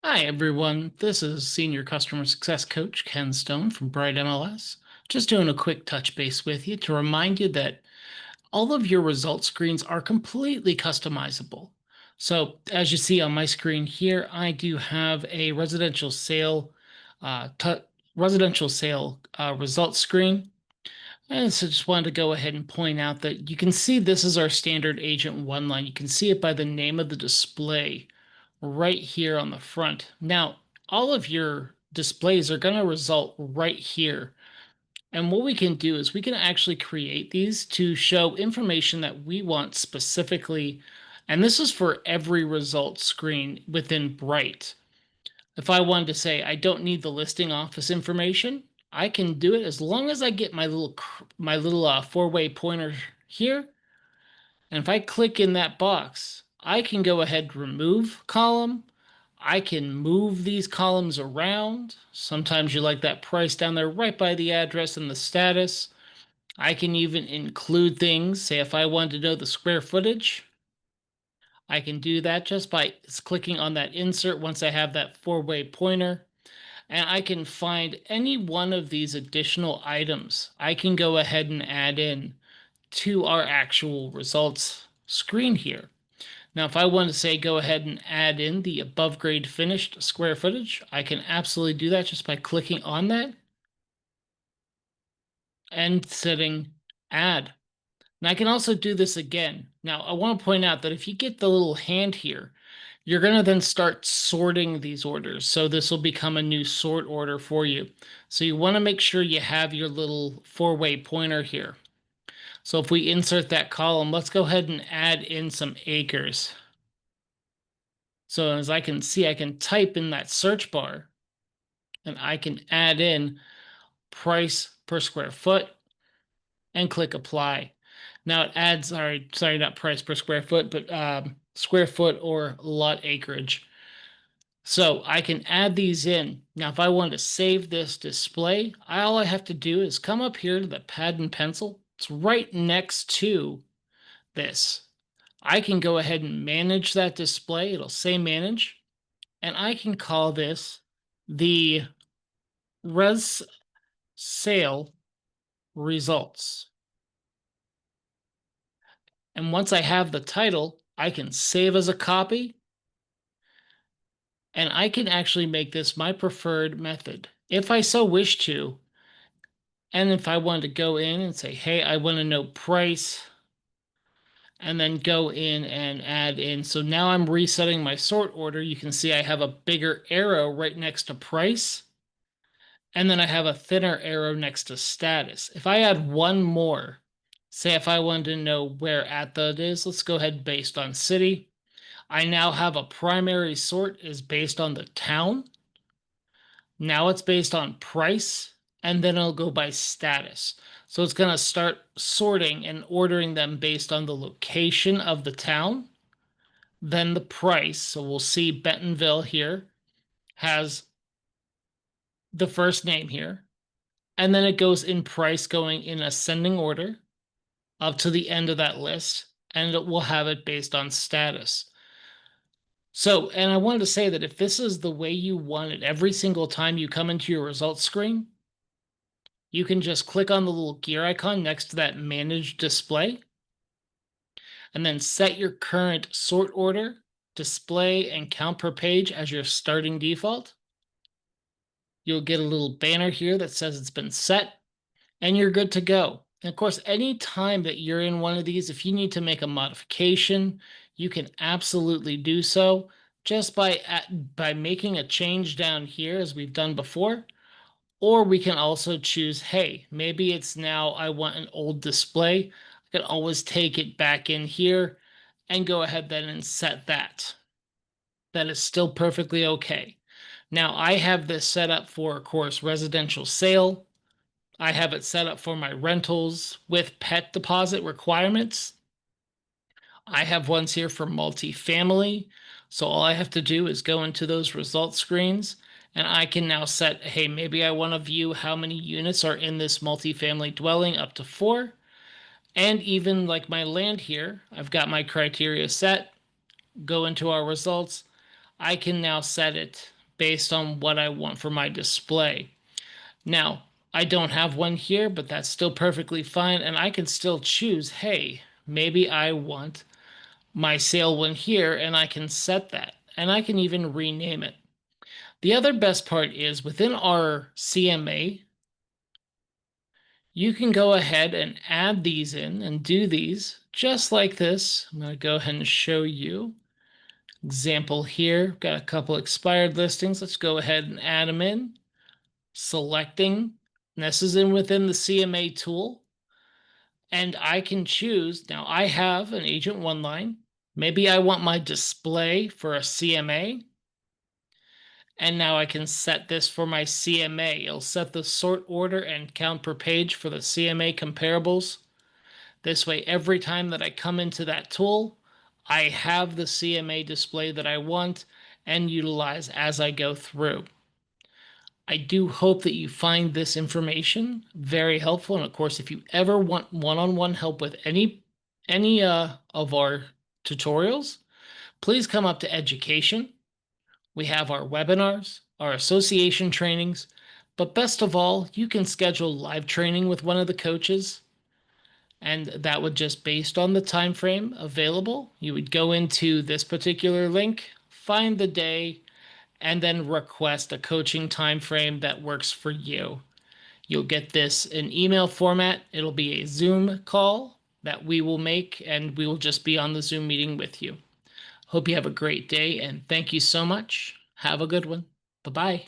Hi, everyone. This is Senior Customer Success Coach Ken Stone from Bright MLS. Just doing a quick touch base with you to remind you that all of your result screens are completely customizable. So, as you see on my screen here, I do have a uh, tu- residential sale result screen. And so, just wanted to go ahead and point out that you can see this is our standard Agent 1 line. You can see it by the name of the display right here on the front. Now, all of your displays are going to result right here. And what we can do is we can actually create these to show information that we want specifically. And this is for every result screen within Bright. If I wanted to say I don't need the listing office information, I can do it as long as I get my little four-way pointer here. And if I click in that box, I can go ahead and remove column. I can move these columns around. Sometimes you like that price down there right by the address and the status. I can even include things. Say if I wanted to know the square footage, I can do that just by clicking on that insert once I have that four-way pointer. And I can find any one of these additional items. I can go ahead and add in to our actual results screen here. Now, if I want to say go ahead and add in the above grade finished square footage, I can absolutely do that just by clicking on that and setting add. And I can also do this again. Now, I want to point out that if you get the little hand here, you're going to then start sorting these orders. So this will become a new sort order for you. So you want to make sure you have your little four-way pointer here. So if we insert that column, let's go ahead and add in some acres. So as I can see, I can type in that search bar and I can add in price per square foot and click apply. Now it adds, sorry, not price per square foot, but square foot or lot acreage. So I can add these in. Now, if I want to save this display, all I have to do is come up here to the pad and pencil. It's right next to this. I can go ahead and manage that display. It'll say manage, and I can call this the res sale results. And once I have the title, I can save as a copy, and I can actually make this my preferred method if I so wish to. And if I wanted to go in and say, hey, I want to know price, and then go in and add in. So now I'm resetting my sort order. You can see I have a bigger arrow right next to price. And then I have a thinner arrow next to status. If I add one more, say if I wanted to know where at the it is, let's go ahead based on city. I now have a primary sort is based on the town. Now it's based on price, and then it'll go by status. So it's going to start sorting and ordering them based on the location of the town, then the price. So we'll see Bentonville here has the first name here, and then it goes in price going in ascending order up to the end of that list, and it will have it based on status. So, and I wanted to say that if this is the way you want it every single time you come into your results screen, you can just click on the little gear icon next to that manage display and then set your current sort order, display, and count per page as your starting default. You'll get a little banner here that says it's been set and you're good to go. And of course, any time that you're in one of these, if you need to make a modification, you can absolutely do so just by making a change down here as we've done before. Or we can also choose, hey, maybe it's now I want an old display. I can always take it back in here and go ahead then and set that. That is still perfectly okay. Now I have this set up for, of course, residential sale. I have it set up for my rentals with pet deposit requirements. I have ones here for multifamily. So all I have to do is go into those results screens and I can now set, hey, maybe I want to view how many units are in this multifamily dwelling up to 4. And even like my land here, I've got my criteria set, go into our results. I can now set it based on what I want for my display. Now, I don't have one here, but that's still perfectly fine. And I can still choose, hey, maybe I want my sale one here, and I can set that. And I can even rename it. The other best part is within our CMA, you can go ahead and add these in and do these just like this. I'm going to go ahead and show you. Example here, got a couple expired listings. Let's go ahead and add them in. Selecting, and this is within the CMA tool. And I can choose, now I have an agent one line. Maybe I want my display for a CMA. And now I can set this for my CMA. It'll set the sort order and count per page for the CMA comparables. This way, every time that I come into that tool, I have the CMA display that I want and utilize as I go through. I do hope that you find this information very helpful. And of course, if you ever want one-on-one help with any of our tutorials, please come up to education. We have our webinars, our association trainings, but best of all, you can schedule live training with one of the coaches. And that would just based on the time frame available, you would go into this particular link, find the day, and then request a coaching time frame that works for you. You'll get this in email format. It'll be a Zoom call that we will make, and we will just be on the Zoom meeting with you. Hope you have a great day, and thank you so much. Have a good one. Bye-bye.